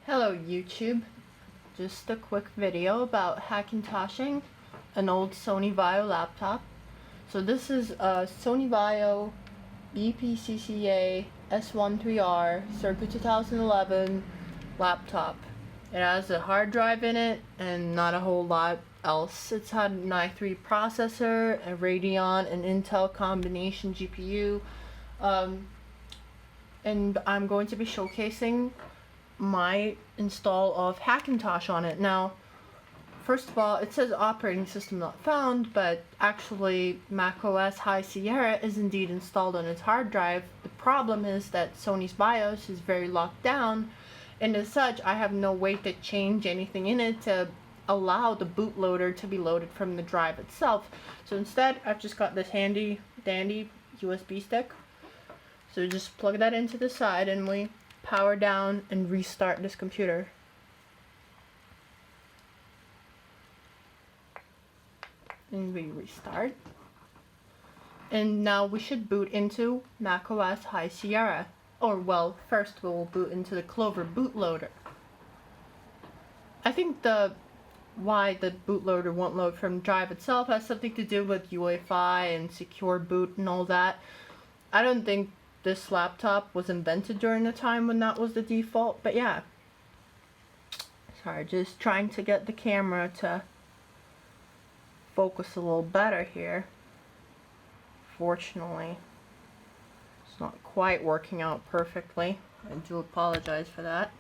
Hello YouTube, just a quick video about Hackintoshing an old Sony VAIO laptop. So this is a Sony VAIO BPCCA S13R circa 2011 laptop. It has a hard drive in it and not a whole lot else. It's had an i3 processor, a Radeon, an Intel combination GPU, and I'm going to be showcasing my install of Hackintosh on it. Now, first of all, it says operating system not found, but actually macOS High Sierra is indeed installed on its hard drive. The problem is that Sony's BIOS is very locked down, and as such, I have no way to change anything in it to allow the bootloader to be loaded from the drive itself. So instead, I've just got this handy dandy USB stick. So just plug that into the side and we power down and restart this computer. And we restart. And now we should boot into macOS High Sierra. Or well, first we'll boot into the Clover bootloader. I think why the bootloader won't load from drive itself has something to do with UEFI and secure boot and all that. I don't think this laptop was invented during the time when that was the default, but yeah. Sorry, just trying to get the camera to focus a little better here. Fortunately, it's not quite working out perfectly. I do apologize for that.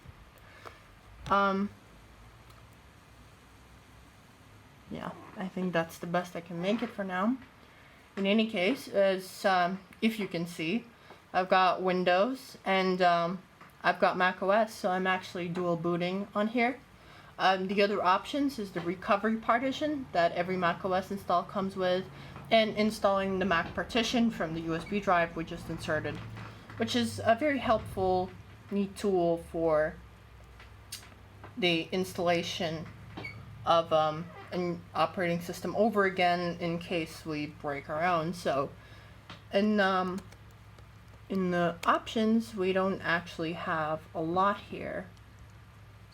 Yeah, I think that's the best I can make it for now. In any case, as if you can see, I've got Windows and I've got macOS, so I'm actually dual booting on here. The other options is the recovery partition that every macOS install comes with, and installing the Mac partition from the USB drive we just inserted, which is a very helpful, neat tool for the installation of an operating system over again in case we break our own. So, and in the options, we don't actually have a lot here.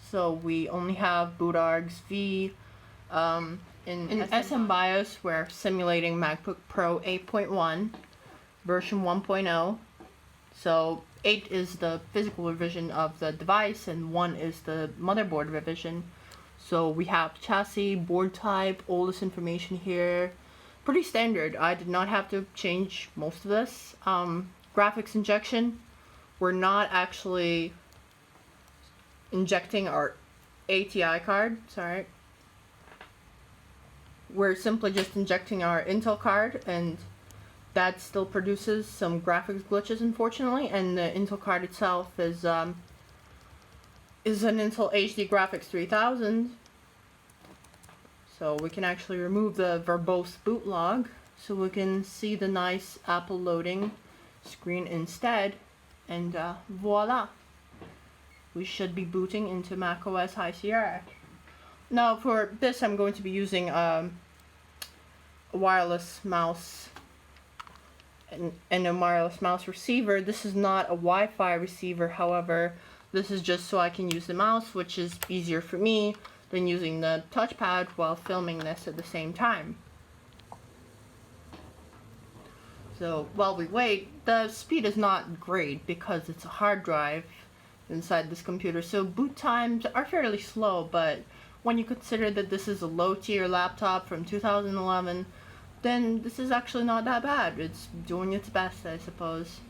So we only have bootargs V. In SM BIOS, we're simulating MacBook Pro 8.1, version 1.0. So 8 is the physical revision of the device, and 1 is the motherboard revision. So we have chassis, board type, all this information here. Pretty standard. I did not have to change most of this. Graphics injection, we're not actually injecting our ATI card, sorry. We're simply just injecting our Intel card, and that still produces some graphics glitches, unfortunately, and the Intel card itself is an Intel HD Graphics 3000. So we can actually remove the verbose boot log so we can see the nice Apple loading screen instead, and voila, we should be booting into macOS High Sierra. Now for this, I'm going to be using a wireless mouse and a wireless mouse receiver. This is not a Wi-Fi receiver, however, this is just so I can use the mouse, which is easier for me than using the touchpad while filming this at the same time. So while we wait, the speed is not great because it's a hard drive inside this computer, so boot times are fairly slow, but when you consider that this is a low-tier laptop from 2011, then this is actually not that bad. It's doing its best, I suppose.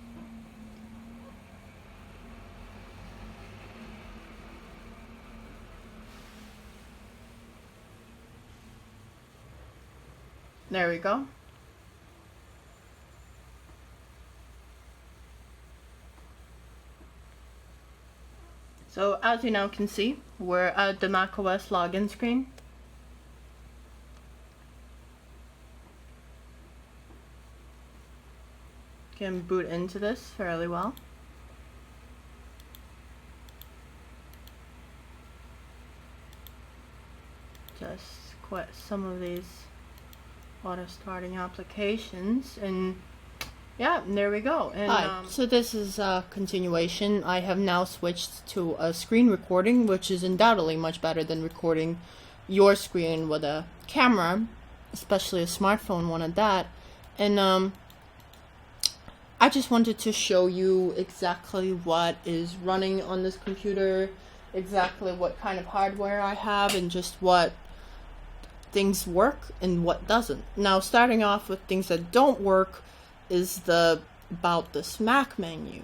There we go. So as you now can see, we're at the macOS login screen. Can boot into this fairly well. Just quit some of these auto starting applications, and yeah, there we go. And Hi. So this is a continuation. I have now switched to a screen recording, which is undoubtedly much better than recording your screen with a camera, especially a smartphone one at that. And I just wanted to show you exactly what is running on this computer, exactly what kind of hardware I have, and just what things work and what doesn't. Now, starting off with things that don't work is about this Mac menu.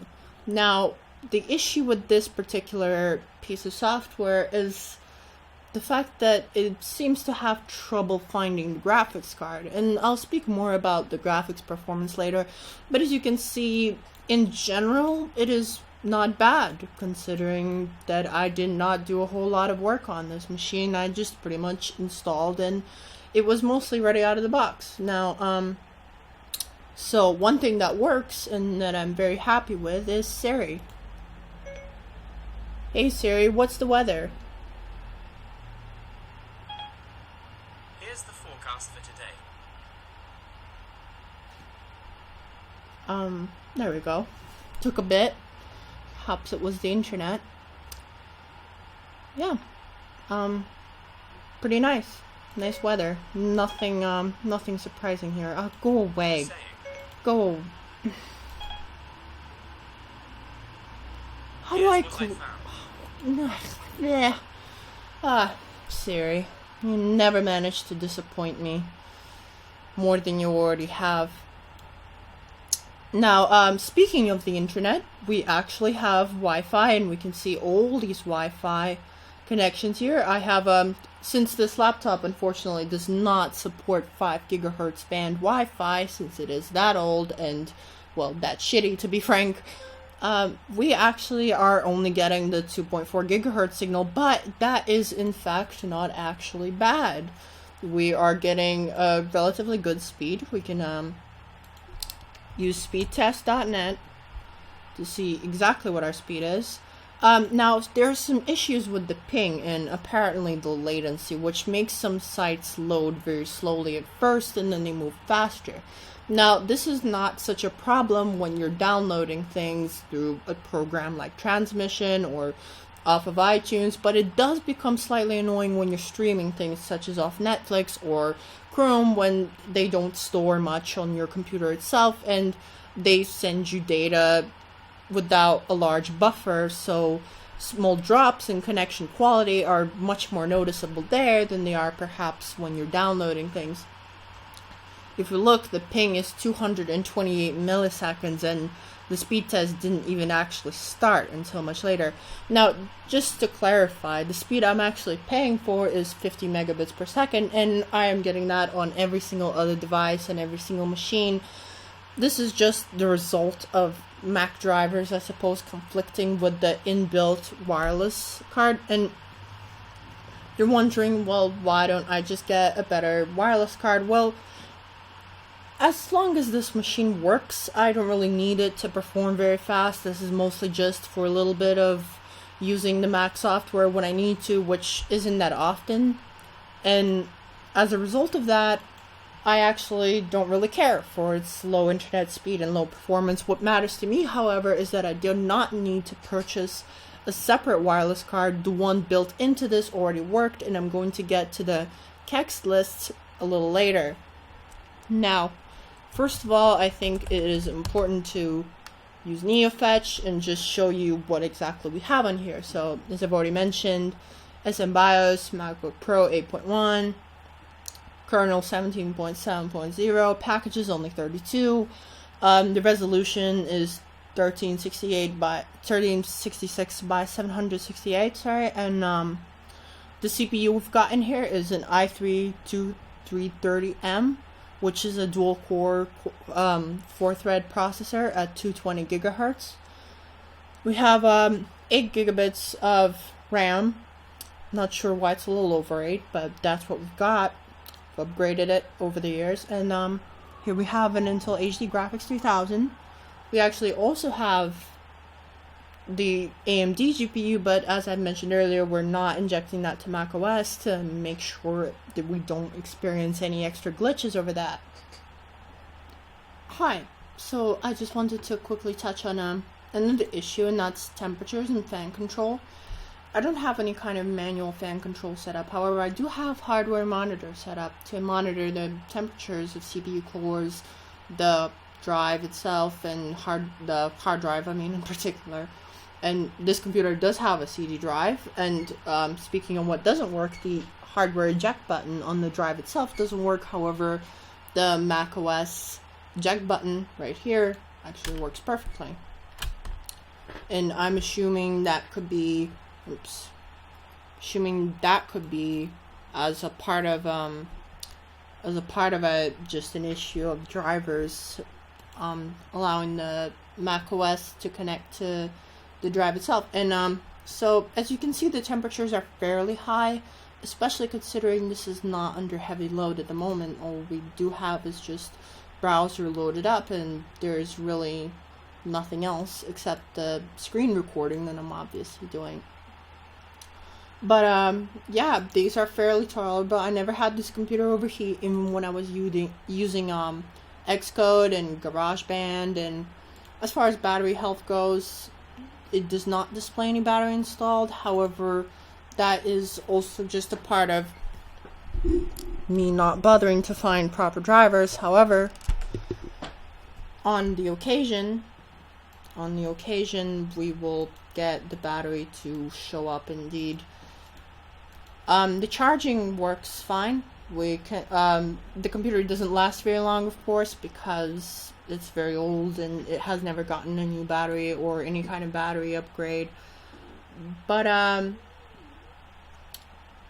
Now, the issue with this particular piece of software is the fact that it seems to have trouble finding the graphics card, and I'll speak more about the graphics performance later, but as you can see, in general, it is not bad, considering that I did not do a whole lot of work on this machine. I just pretty much installed and it was mostly ready out of the box. Now, so one thing that works and that I'm very happy with is Siri. Hey Siri, what's the weather? Here's the forecast for today. There we go. Took a bit. Perhaps it was the internet. Yeah. Pretty nice. Nice weather. Nothing surprising here. Go away. Go. How do I Yeah. Siri. You never manage to disappoint me more than you already have. Now, speaking of the internet, we actually have Wi-Fi, and we can see all these Wi-Fi connections here. I have, since this laptop unfortunately does not support 5 gigahertz band Wi-Fi, since it is that old and, well, that shitty to be frank, we actually are only getting the 2.4 gigahertz signal, but that is in fact not actually bad. We are getting a relatively good speed. We can, use speedtest.net to see exactly what our speed is. Now, there's some issues with the ping and apparently the latency, which makes some sites load very slowly at first and then they move faster. Now, this is not such a problem when you're downloading things through a program like Transmission or off of iTunes, but it does become slightly annoying when you're streaming things such as off Netflix or Chrome, when they don't store much on your computer itself and they send you data without a large buffer, so small drops in connection quality are much more noticeable there than they are perhaps when you're downloading things. If you look, the ping is 228 milliseconds and the speed test didn't even actually start until much later. Now, just to clarify, the speed I'm actually paying for is 50 megabits per second, and I am getting that on every single other device and every single machine. This is just the result of Mac drivers, I suppose, conflicting with the inbuilt wireless card. And you're wondering, well, why don't I just get a better wireless card? Well, as long as this machine works, I don't really need it to perform very fast. This is mostly just for a little bit of using the Mac software when I need to, which isn't that often. And as a result of that, I actually don't really care for its low internet speed and low performance. What matters to me, however, is that I do not need to purchase a separate wireless card. The one built into this already worked, and I'm going to get to the Kexts list a little later. Now, first of all, I think it is important to use NeoFetch and just show you what exactly we have on here. So, as I've already mentioned, SMBIOS, MacBook Pro 8.1, kernel 17.7.0, packages only 32. The resolution is 1366 by 768, sorry, and the CPU we've got in here is an i3-2330M, which is a dual-core 4-thread processor at 220 gigahertz. We have 8 gigabits of RAM. Not sure why it's a little over 8, but that's what we've got. We've upgraded it over the years. And here we have an Intel HD Graphics 3000. We actually also have the AMD GPU, but as I mentioned earlier, we're not injecting that to macOS to make sure that we don't experience any extra glitches over that. Hi. So I just wanted to quickly touch on another issue, and that's temperatures and fan control. I don't have any kind of manual fan control set up. However, I do have hardware monitor set up to monitor the temperatures of CPU cores, the drive itself, and the hard drive, I mean, in particular. And this computer does have a CD drive, and speaking of what doesn't work, the hardware eject button on the drive itself doesn't work. However, the macOS eject button right here actually works perfectly. And I'm assuming that could be, as a part of just an issue of drivers allowing the macOS to connect to the drive itself. And so as you can see, the temperatures are fairly high, especially considering this is not under heavy load at the moment. All we do have is just browser loaded up, and there's really nothing else except the screen recording that I'm obviously doing. But yeah, these are fairly tolerable. I never had this computer overheat even when I was using Xcode and GarageBand. And as far as battery health goes, it does not display any battery installed. However, that is also just a part of me not bothering to find proper drivers. However, on the occasion we will get the battery to show up indeed. The charging works fine. We can the computer doesn't last very long, of course, because it's very old and it has never gotten a new battery or any kind of battery upgrade. But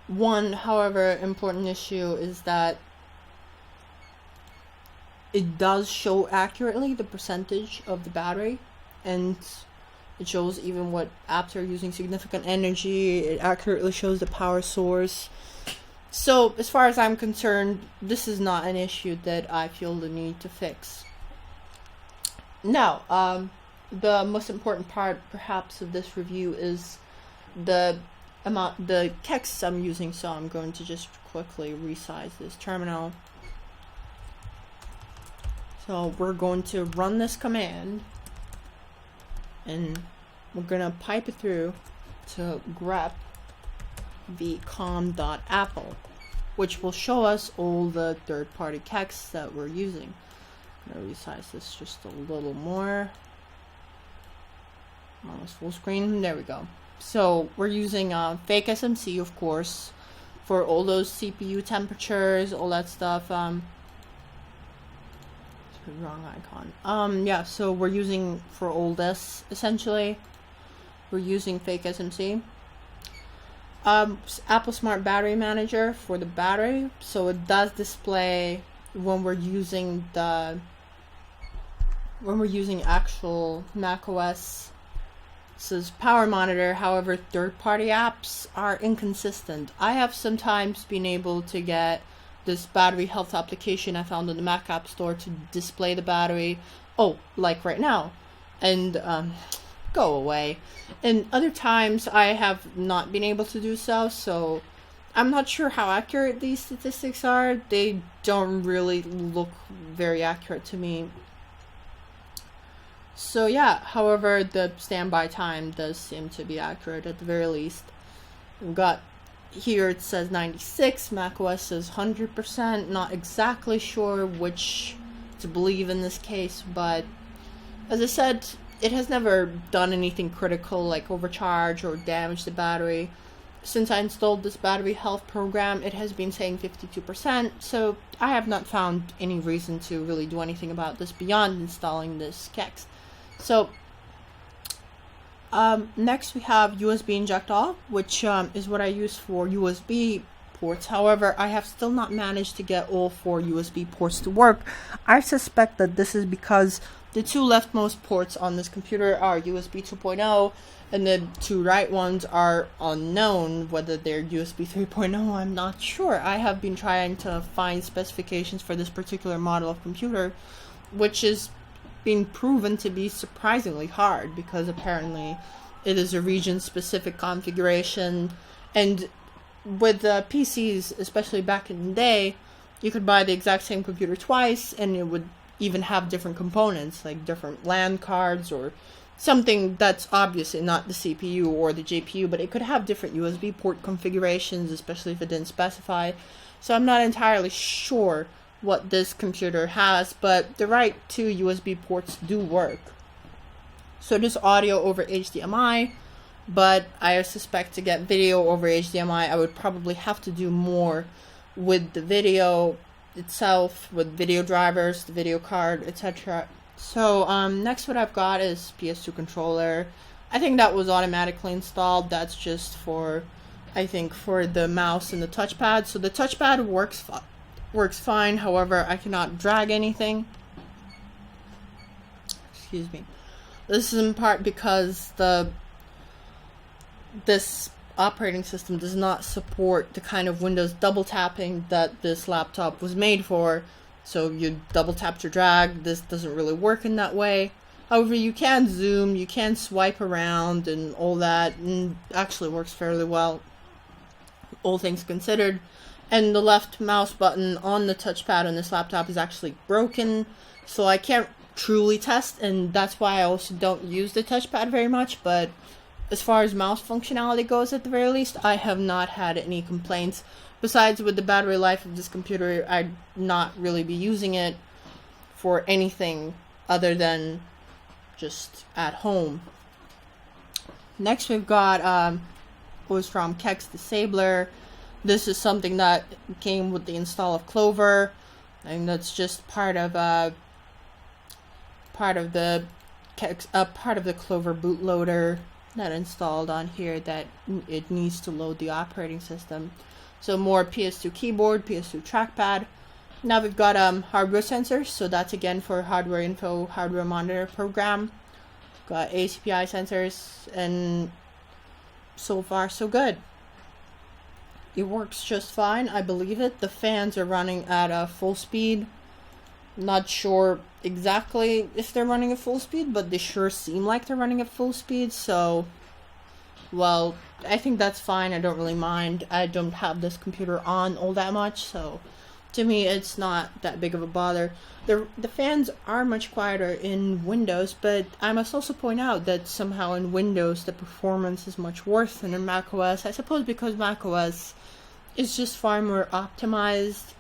one, however, important issue is that it does show accurately the percentage of the battery, and it shows even what apps are using significant energy. It accurately shows the power source. So as far as I'm concerned, this is not an issue that I feel the need to fix. Now, the most important part perhaps of this review is the Kexts I'm using. So I'm going to just quickly resize this terminal. So we're going to run this command, and we're going to pipe it through to grep vcom.apple, which will show us all the third-party Kexts that we're using. I'm going to resize this just a little more. Almost full screen. There we go. So we're using fake SMC, of course, for all those CPU temperatures, all that stuff. Wrong icon. Yeah, so we're using, for all this, essentially, we're using fake SMC. Apple Smart Battery Manager for the battery, so it does display when we're using actual macOS power monitor. However, third-party apps are inconsistent. I have sometimes been able to get this battery health application I found in the Mac App Store to display the battery. Oh, like right now. And go away. And other times I have not been able to do so I'm not sure how accurate these statistics are. They don't really look very accurate to me. So yeah, however, the standby time does seem to be accurate at the very least. We've got here it says 96, macOS says 100%. Not exactly sure which to believe in this case, but as I said, it has never done anything critical like overcharge or damage the battery. Since I installed this battery health program, it has been saying 52%, so I have not found any reason to really do anything about this beyond installing this Kexts. So next we have USB inject all, which is what I use for USB ports. However, I have still not managed to get all 4 USB ports to work. I suspect that this is because the 2 leftmost ports on this computer are USB 2.0, and the 2 right ones are unknown. Whether they're USB 3.0, I'm not sure. I have been trying to find specifications for this particular model of computer, which is being proven to be surprisingly hard because apparently it is a region-specific configuration. And with PCs, especially back in the day, you could buy the exact same computer twice and it would even have different components, like different LAN cards or something that's obviously not the CPU or the GPU, but it could have different USB port configurations, especially if it didn't specify. So I'm not entirely sure what this computer has, but the right two USB ports do work. So there's audio over HDMI, but I suspect to get video over HDMI, I would probably have to do more with the video itself, with video drivers, the video card, etc. So next what I've got is PS2 controller. I think that was automatically installed. That's just for, I think, for the mouse and the touchpad. So the touchpad works fine. However, I cannot drag anything. Excuse me. This is in part because this operating system does not support the kind of Windows double tapping that this laptop was made for. So you double tap to drag. This doesn't really work in that way. However, you can zoom, you can swipe around and all that, and actually works fairly well, all things considered. And the left mouse button on the touchpad on this laptop is actually broken, so I can't truly test, and that's why I also don't use the touchpad very much. But as far as mouse functionality goes, at the very least, I have not had any complaints. Besides, with the battery life of this computer, I'd not really be using it for anything other than just at home. Next, we've got was from Kexts Disabler. This is something that came with the install of Clover, and that's just part of the Clover bootloader that installed on here, that it needs to load the operating system. So more PS2 keyboard, PS2 trackpad. Now we've got hardware sensors, so that's again for hardware info, hardware monitor program. Got ACPI sensors, and so far so good. It works just fine, I believe it. The fans are running at full speed. Not sure exactly if they're running at full speed, but they sure seem like they're running at full speed, so, well, I think that's fine. I don't really mind. I don't have this computer on all that much, so to me it's not that big of a bother. The fans are much quieter in Windows, but I must also point out that somehow in Windows the performance is much worse than in macOS. I suppose because macOS is just far more optimized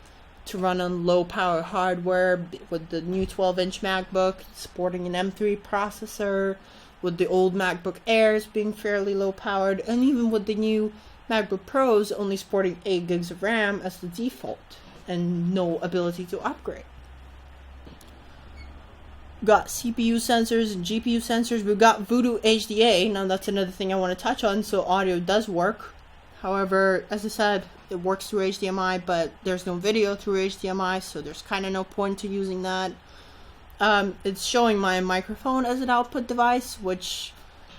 to run on low power hardware, with the new 12-inch MacBook sporting an M3 processor, with the old MacBook Airs being fairly low powered, and even with the new MacBook Pros only sporting 8 gigs of RAM as the default and no ability to upgrade. Got CPU sensors and GPU sensors. We've got Voodoo HDA. Now that's another thing I want to touch on. So audio does work. However, as I said, it works through HDMI, but there's no video through HDMI, so there's kind of no point to using that. It's showing my microphone as an output device, which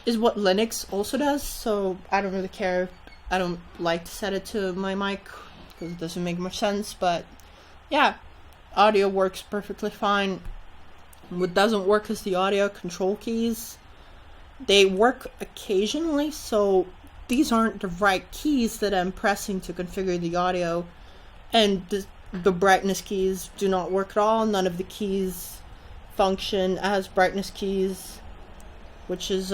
is what Linux also does, so I don't really care. I don't like to set it to my mic because it doesn't make much sense, but yeah, audio works perfectly fine. What doesn't work is the audio control keys. They work occasionally, so these aren't the right keys that I'm pressing to configure the audio, and the brightness keys do not work at all. None of the keys function as brightness keys, which is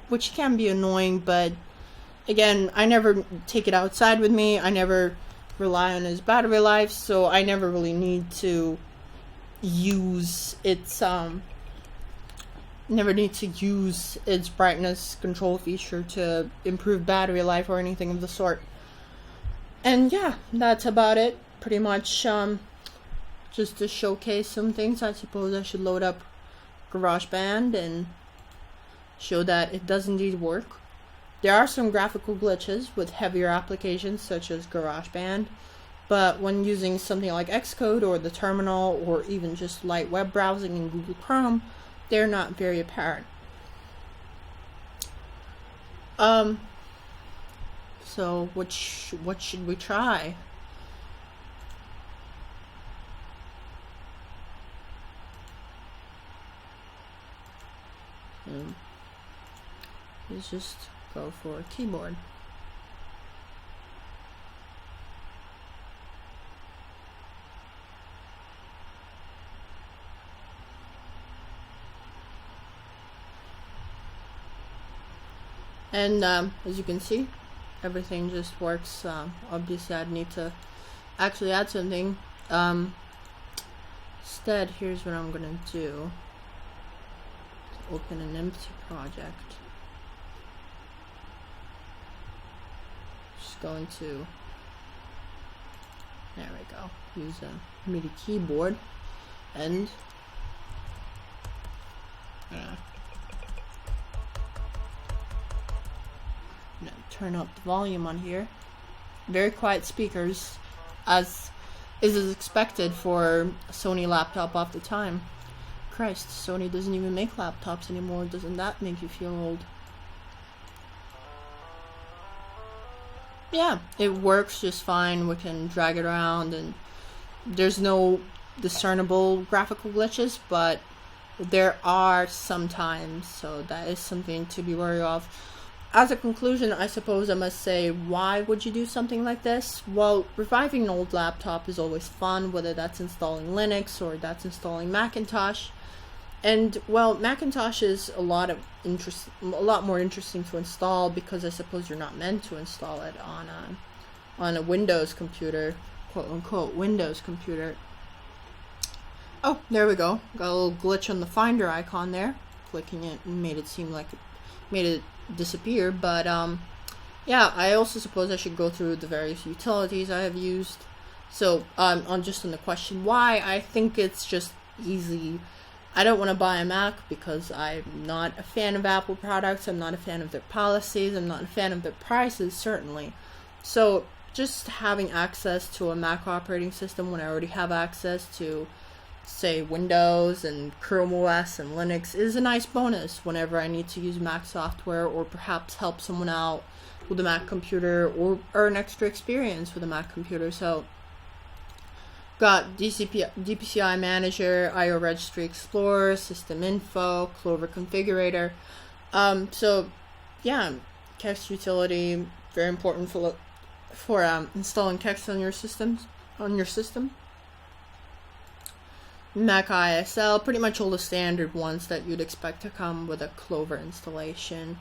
which can be annoying. But again, I never take it outside with me. I never rely on its battery life, so I never really need to use its brightness control feature to improve battery life or anything of the sort. And yeah, that's about it. Pretty much just to showcase some things, I suppose I should load up GarageBand and show that it does indeed work. There are some graphical glitches with heavier applications such as GarageBand, but when using something like Xcode or the terminal or even just light web browsing in Google Chrome, they're not very apparent. So what should we try? Let's just go for a keyboard. And as you can see, everything just works. Obviously I'd need to actually add something. Instead, here's what I'm gonna do. Open an empty project. Just going to, there we go, use a MIDI keyboard, and turn up the volume on here. Very quiet speakers, as is expected for a Sony laptop of the time. Christ, Sony doesn't even make laptops anymore. Doesn't that make you feel old? Yeah, it works just fine. We can drag it around, and there's no discernible graphical glitches, but there are sometimes, so that is something to be wary of. As a conclusion, I suppose I must say, why would you do something like this? Well, reviving an old laptop is always fun, whether that's installing Linux or that's installing Hackintosh. And, well, Hackintosh is a lot more interesting to install, because I suppose you're not meant to install it on a Windows computer, quote unquote Windows computer. Oh, there we go. Got a little glitch on the Finder icon there. Clicking it made it disappear, but yeah, I also suppose I should go through the various utilities I have used. So on the question why, I think it's just easy. I don't want to buy a Mac because I'm not a fan of Apple products. I'm not a fan of their policies. I'm not a fan of their prices, certainly. So just having access to a Mac operating system when I already have access to, say, Windows and Chrome OS and Linux is a nice bonus whenever I need to use Mac software, or perhaps help someone out with a Mac computer, or earn extra experience with a Mac computer. So got DPCI Manager, IO Registry Explorer, System Info, Clover Configurator. So yeah, Kexts utility, very important for installing Kexts on your system. Mac ISL, pretty much all the standard ones that you'd expect to come with a Clover installation.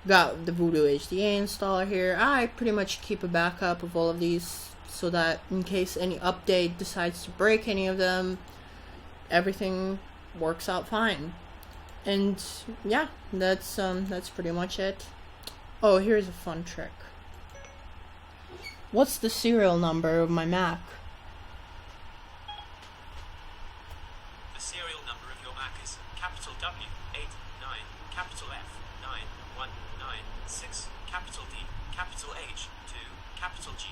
Got the Voodoo HDA installer here. I pretty much keep a backup of all of these, so that in case any update decides to break any of them, everything works out fine. And yeah, that's pretty much it. Oh, here's a fun trick. What's the serial number of my Mac? The serial number of your Mac is capital W 89, capital F 9196, capital D, capital H 2, capital G.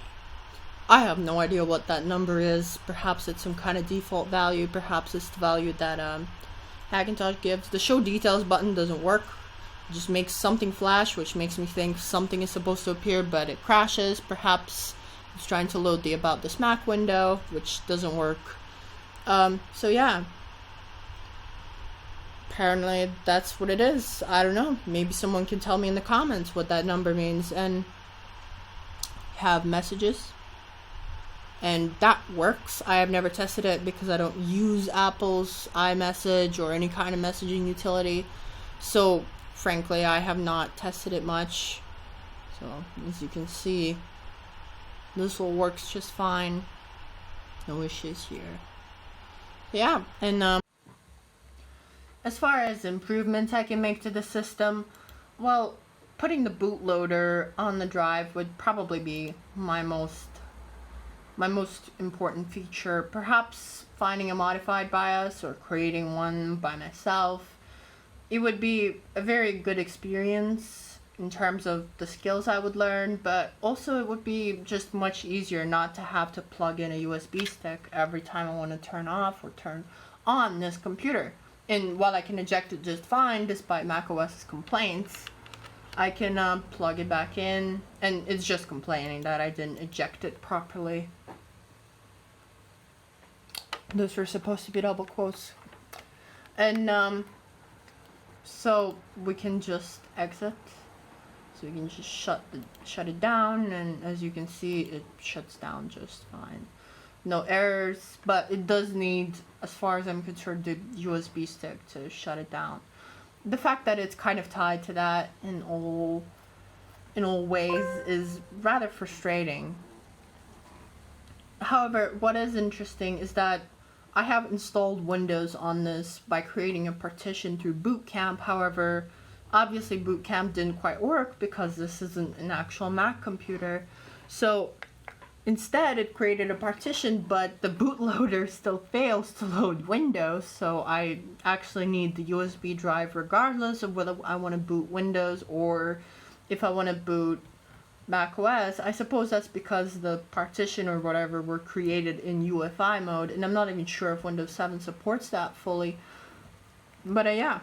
I have no idea what that number is. Perhaps it's some kind of default value. Perhaps it's the value that Hackintosh gives. The show details button doesn't work. It just makes something flash, which makes me think something is supposed to appear, but it crashes. Perhaps it's trying to load the About This Mac window, which doesn't work. So yeah. Apparently that's what it is. I don't know. Maybe someone can tell me in the comments what that number means. And have messages. And that works. I have never tested it because I don't use Apple's iMessage or any kind of messaging utility. So, frankly, I have not tested it much. So, as you can see, this all works just fine. No issues here. Yeah, and as far as improvements I can make to the system, well, putting the bootloader on the drive would probably be my most important feature. Perhaps finding a modified BIOS or creating one by myself. It would be a very good experience in terms of the skills I would learn, but also it would be just much easier not to have to plug in a USB stick every time I want to turn off or turn on this computer. And while I can eject it just fine despite macOS's complaints, I can plug it back in, and it's just complaining that I didn't eject it properly. Those were supposed to be double quotes. And so we can just exit. So we can just shut it down, and as you can see, it shuts down just fine. No errors, but it does need, as far as I'm concerned, the USB stick to shut it down. The fact that it's kind of tied to that and all in all ways is rather frustrating. However, what is interesting is that I have installed Windows on this by creating a partition through Boot Camp. However, obviously Boot Camp didn't quite work because this isn't an actual Mac computer. So instead it created a partition, but the bootloader still fails to load Windows. So I actually need the USB drive regardless of whether I want to boot Windows or if I want to boot macOS. I suppose that's because the partition or whatever were created in UEFI mode, and I'm not even sure if Windows 7 supports that fully. But yeah,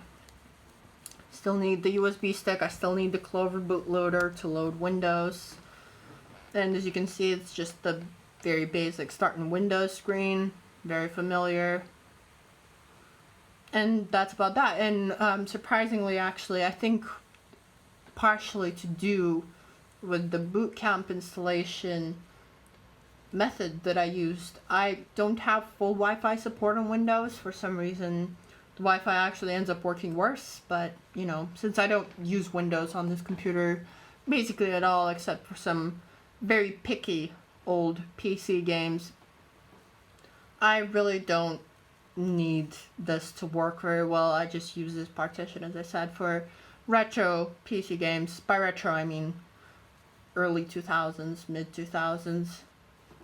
still need the USB stick. I still need the Clover bootloader to load Windows. And as you can see, it's just the very basic starting Windows screen, very familiar. And that's about that. And surprisingly, actually, I think partially to do with the Boot Camp installation method that I used, I don't have full Wi-Fi support on Windows. For some reason, the Wi-Fi actually ends up working worse. But, you know, since I don't use Windows on this computer basically at all, except for some very picky old PC games, I really don't need this to work very well. I just use this partition, as I said, for retro PC games. By retro, I mean early 2000s, mid 2000s.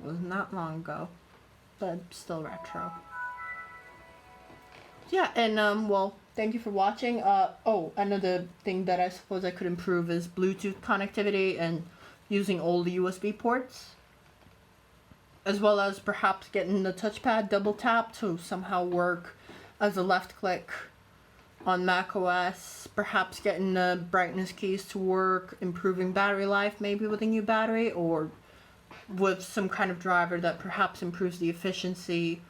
Wasn't that long ago, but still retro. Yeah, and well, thank you for watching. Oh, another thing that I suppose I could improve is Bluetooth connectivity and using all the USB ports, as well as perhaps getting the touchpad double tap to somehow work as a left click on macOS, perhaps getting the brightness keys to work, improving battery life maybe with a new battery, or with some kind of driver that perhaps improves the efficiency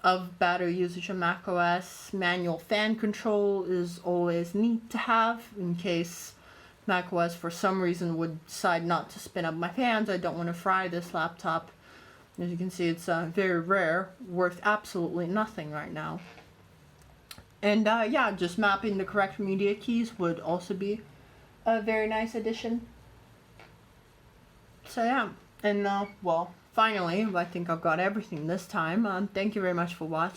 of battery usage on macOS. Manual fan control is always neat to have in case macOS for some reason would decide not to spin up my fans. I don't want to fry this laptop. As you can see, it's very rare, worth absolutely nothing right now. And yeah, just mapping the correct media keys would also be a very nice addition. So yeah, and well, finally, I think I've got everything this time. Thank you very much for watching.